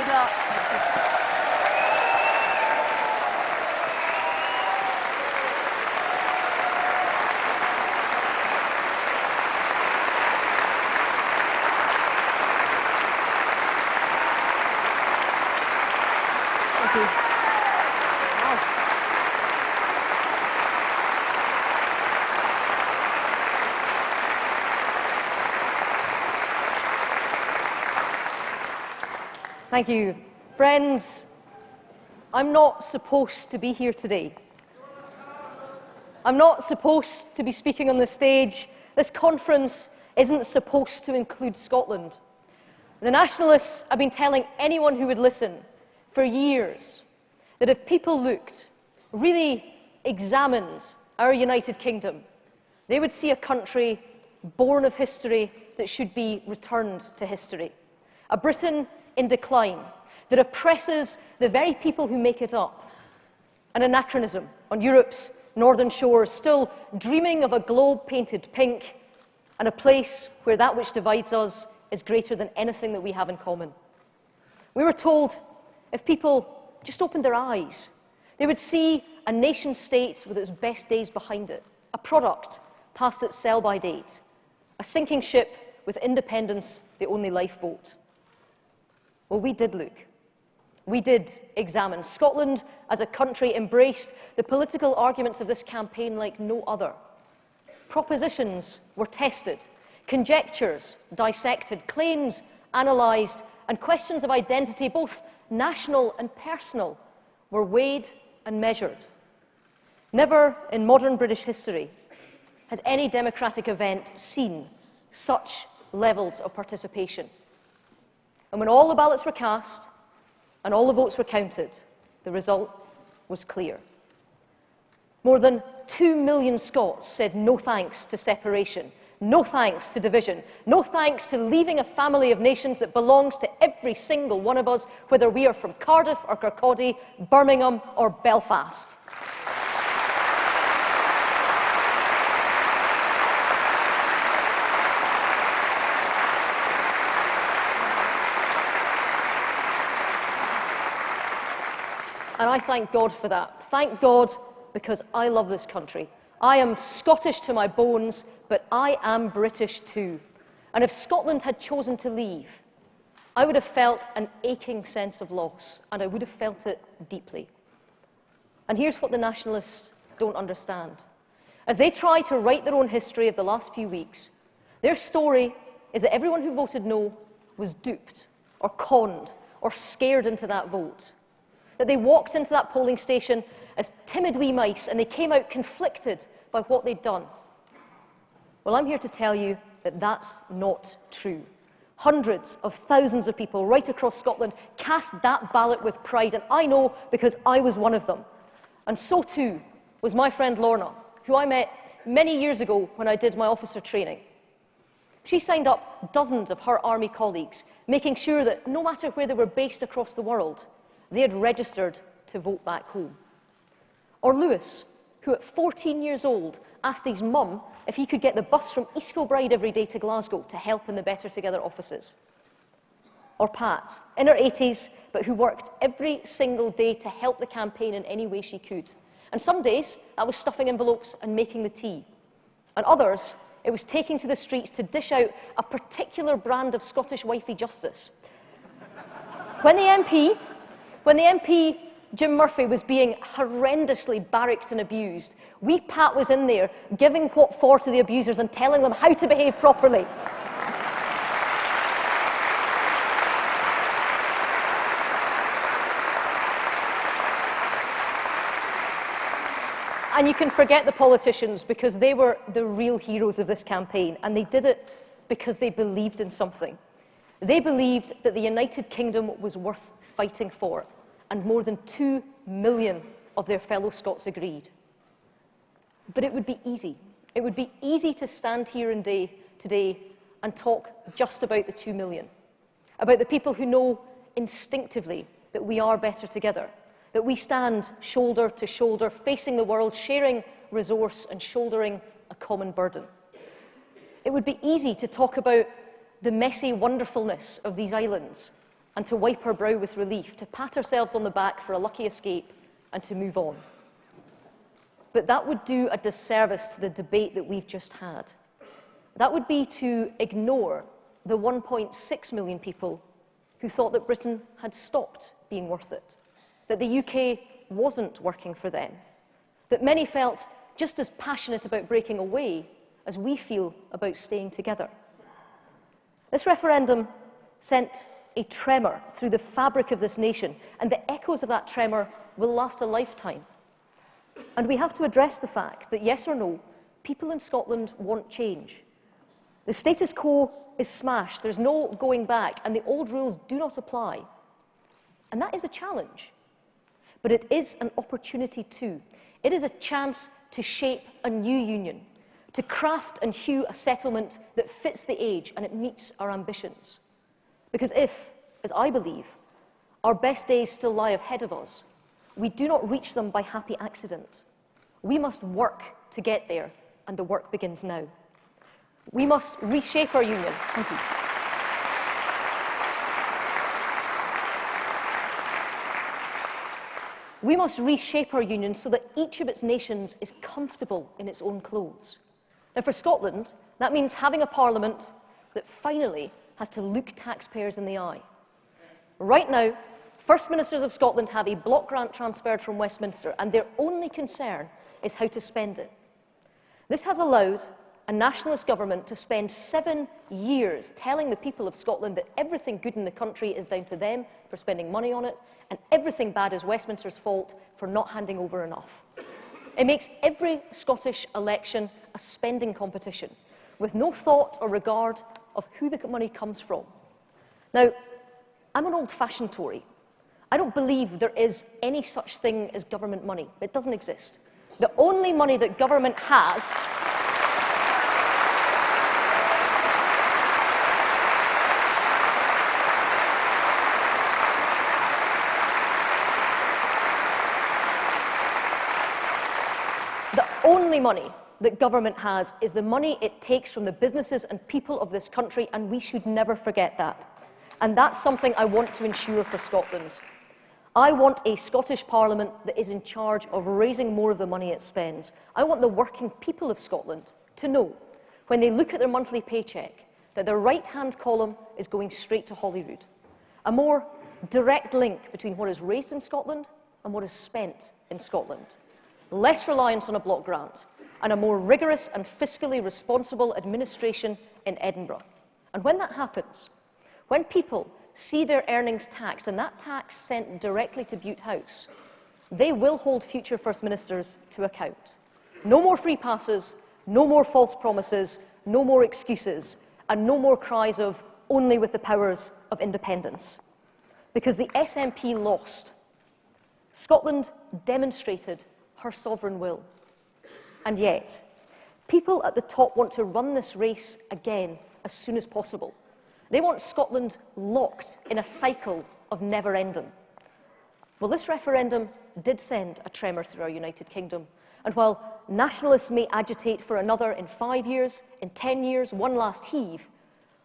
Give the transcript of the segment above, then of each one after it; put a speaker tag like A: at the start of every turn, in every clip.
A: Good luck. Thank you. Wow. Thank you. Friends, I'm not supposed to be here today. I'm not supposed to be speaking on the stage. This conference isn't supposed to include Scotland. The nationalists have been telling anyone who would listen for years that if people looked, really examined our United Kingdom, they would see a country born of history that should be returned to history. A Britain in decline that oppresses the very people who make it up. An anachronism on Europe's northern shores, still dreaming of a globe painted pink and a place where that which divides us is greater than anything that we have in common. We were told if people just opened their eyes, they would see a nation-state with its best days behind it, a product past its sell-by date, a sinking ship with independence the only lifeboat. Well, we did look. We did examine. Scotland, as a country, embraced the political arguments of this campaign like no other. Propositions were tested, conjectures dissected, claims analysed, and questions of identity, both national and personal, were weighed and measured. Never in modern British history has any democratic event seen such levels of participation. And when all the ballots were cast and all the votes were counted, the result was clear. More than 2 million Scots said no thanks to separation, no thanks to division, no thanks to leaving a family of nations that belongs to every single one of us, whether we are from Cardiff or Kirkcaldy, Birmingham or Belfast. And I thank God for that. Thank God, because I love this country. I am Scottish to my bones, but I am British too. And if Scotland had chosen to leave, I would have felt an aching sense of loss, and I would have felt it deeply. And here's what the nationalists don't understand. As they try to write their own history of the last few weeks, their story is that everyone who voted no was duped, or conned, or scared into that vote. That they walked into that polling station as timid wee mice, and they came out conflicted by what they'd done. Well, I'm here to tell you that that's not true. Hundreds of thousands of people right across Scotland cast that ballot with pride, and I know because I was one of them. And so too was my friend Lorna, who I met many years ago when I did my officer training. She signed up dozens of her army colleagues, making sure that no matter where they were based across the world, they had registered to vote back home. Or Lewis, who at 14 years old asked his mum if he could get the bus from East Kilbride every day to Glasgow to help in the Better Together offices. Or Pat, in her 80s, but who worked every single day to help the campaign in any way she could. And some days, that was stuffing envelopes and making the tea. And others, it was taking to the streets to dish out a particular brand of Scottish wifey justice. When the MP, Jim Murphy, was being horrendously barracked and abused, wee Pat was in there giving what for to the abusers and telling them how to behave properly. And you can forget the politicians, because they were the real heroes of this campaign, and they did it because they believed in something. They believed that the United Kingdom was worth fighting for, and more than 2 million of their fellow Scots agreed. But it would be easy. It would be easy to stand here today and talk just about the 2 million, about the people who know instinctively that we are better together, that we stand shoulder to shoulder, facing the world, sharing resource and shouldering a common burden. It would be easy to talk about the messy wonderfulness of these islands, and to wipe our brow with relief, to pat ourselves on the back for a lucky escape and to move on. But that would do a disservice to the debate that we've just had. That would be to ignore the 1.6 million people who thought that Britain had stopped being worth it, that the UK wasn't working for them, that many felt just as passionate about breaking away as we feel about staying together. This referendum sent a tremor through the fabric of this nation, and the echoes of that tremor will last a lifetime. And we have to address the fact that, yes or no, people in Scotland want change. The status quo is smashed, there's no going back, and the old rules do not apply. And that is a challenge. But it is an opportunity too. It is a chance to shape a new union, to craft and hew a settlement that fits the age and it meets our ambitions. Because if, as I believe, our best days still lie ahead of us, we do not reach them by happy accident. We must work to get there, and the work begins now. We must reshape our union. Thank you. We must reshape our union so that each of its nations is comfortable in its own clothes. Now, for Scotland, that means having a parliament that finally has to look taxpayers in the eye. Right now, First Ministers of Scotland have a block grant transferred from Westminster, and their only concern is how to spend it. This has allowed a nationalist government to spend 7 years telling the people of Scotland that everything good in the country is down to them for spending money on it, and everything bad is Westminster's fault for not handing over enough. It makes every Scottish election a spending competition, with no thought or regard of who the money comes from. Now, I'm an old-fashioned Tory. I don't believe there is any such thing as government money. It doesn't exist. The only money that government has that government has is the money it takes from the businesses and people of this country, and we should never forget that. And that's something I want to ensure for Scotland. I want a Scottish Parliament that is in charge of raising more of the money it spends. I want the working people of Scotland to know, when they look at their monthly paycheck, that their right-hand column is going straight to Holyrood. A more direct link between what is raised in Scotland and what is spent in Scotland. Less reliance on a block grant, and a more rigorous and fiscally responsible administration in Edinburgh. And when that happens, when people see their earnings taxed and that tax sent directly to Bute House, they will hold future First Ministers to account. No more free passes, no more false promises, no more excuses, and no more cries of only with the powers of independence. Because the SNP lost. Scotland demonstrated her sovereign will. And yet, people at the top want to run this race again as soon as possible. They want Scotland locked in a cycle of never ending. Well, this referendum did send a tremor through our United Kingdom. And while nationalists may agitate for another in 5 years, in 10 years, one last heave,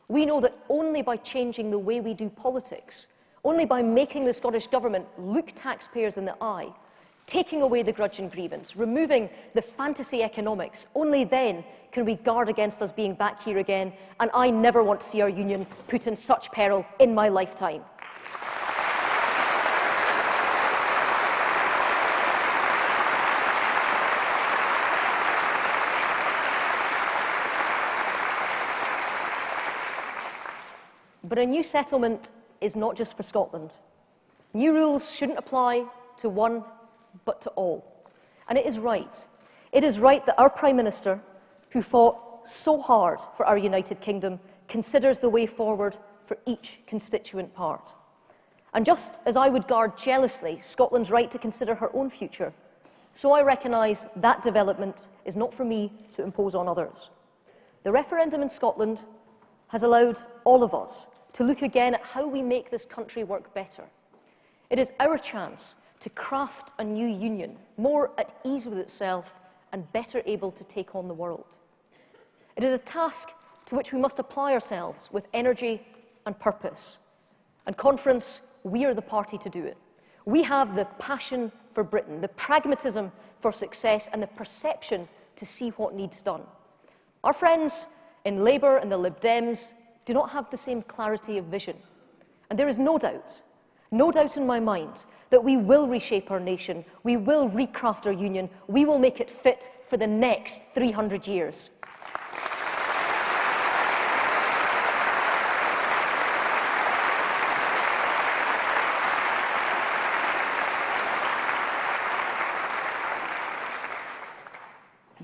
A: we know that only by changing the way we do politics, only by making the Scottish Government look taxpayers in the eye, taking away the grudge and grievance, removing the fantasy economics, only then can we guard against us being back here again, and I never want to see our union put in such peril in my lifetime. But a new settlement is not just for Scotland. New rules shouldn't apply to one, but to all. And it is right. It is right that our Prime Minister, who fought so hard for our United Kingdom, considers the way forward for each constituent part. And just as I would guard jealously Scotland's right to consider her own future, so I recognise that development is not for me to impose on others. The referendum in Scotland has allowed all of us to look again at how we make this country work better. It is our chance to craft a new union, more at ease with itself and better able to take on the world. It is a task to which we must apply ourselves with energy and purpose. And conference, we are the party to do it. We have the passion for Britain, the pragmatism for success, and the perception to see what needs done. Our friends in Labour and the Lib Dems do not have the same clarity of vision. And there is no doubt in my mind, that we will reshape our nation, we will recraft our union, we will make it fit for the next 300 years.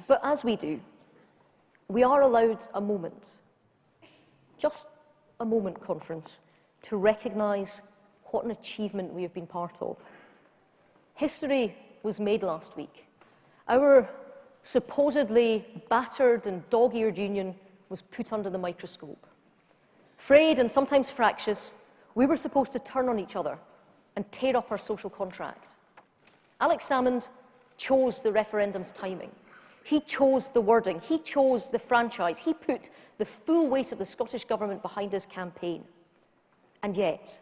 A: But as we do, we are allowed a moment, just a moment, conference, to recognise what an achievement we have been part of. History was made last week. Our supposedly battered and dog-eared union was put under the microscope. Frayed and sometimes fractious, we were supposed to turn on each other and tear up our social contract. Alex Salmond chose the referendum's timing. He chose the wording. He chose the franchise. He put the full weight of the Scottish Government behind his campaign. And yet,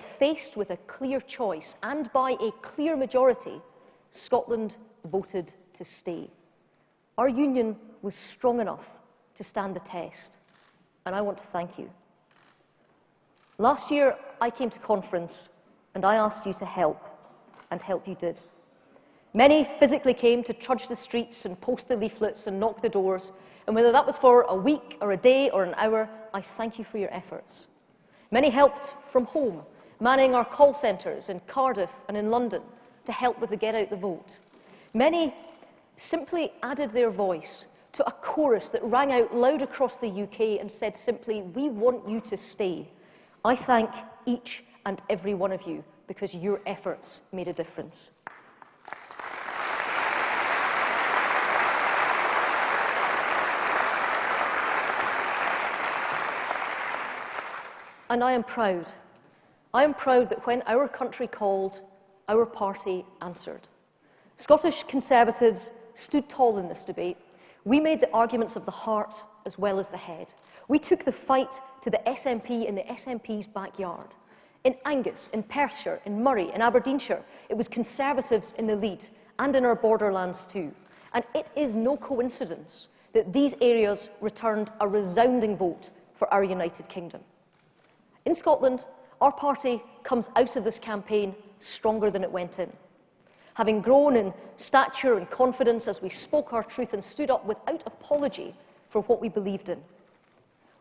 A: faced with a clear choice and by a clear majority, Scotland voted to stay. Our union was strong enough to stand the test, and I want to thank you. Last year, I came to conference and I asked you to help, and help you did. Many physically came to trudge the streets and post the leaflets and knock the doors, and whether that was for a week or a day or an hour, I thank you for your efforts. Many helped from home, manning our call centres in Cardiff and in London to help with the Get Out the Vote. Many simply added their voice to a chorus that rang out loud across the UK and said simply, "We want you to stay." I thank each and every one of you because your efforts made a difference. And I am proud. I am proud that when our country called, our party answered. Scottish Conservatives stood tall in this debate. We made the arguments of the heart as well as the head. We took the fight to the SNP in the SNP's backyard. In Angus, in Perthshire, in Murray, in Aberdeenshire, it was Conservatives in the lead, and in our borderlands too. And it is no coincidence that these areas returned a resounding vote for our United Kingdom. In Scotland, our party comes out of this campaign stronger than it went in. Having grown in stature and confidence as we spoke our truth and stood up without apology for what we believed in.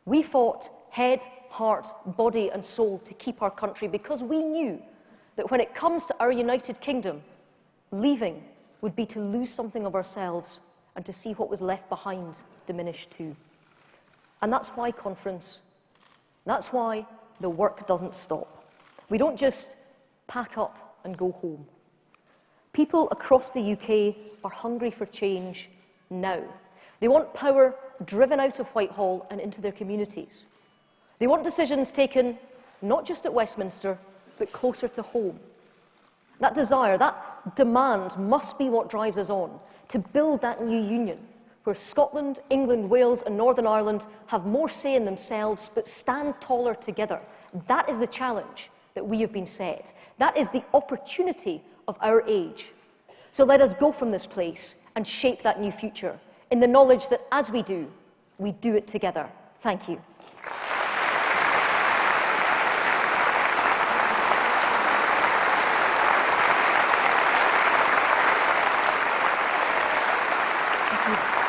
A: We fought head, heart, body and soul to keep our country because we knew that when it comes to our United Kingdom, leaving would be to lose something of ourselves and to see what was left behind diminish too. And that's why conference, that's why the work doesn't stop. We don't just pack up and go home. People across the UK are hungry for change now. They want power driven out of Whitehall and into their communities. They want decisions taken not just at Westminster, but closer to home. That desire, that demand must be what drives us on to build that new union where Scotland, England, Wales and Northern Ireland have more say in themselves but stand taller together. That is the challenge that we have been set. That is the opportunity of our age. So let us go from this place and shape that new future in the knowledge that as we do it together. Thank you. Thank you.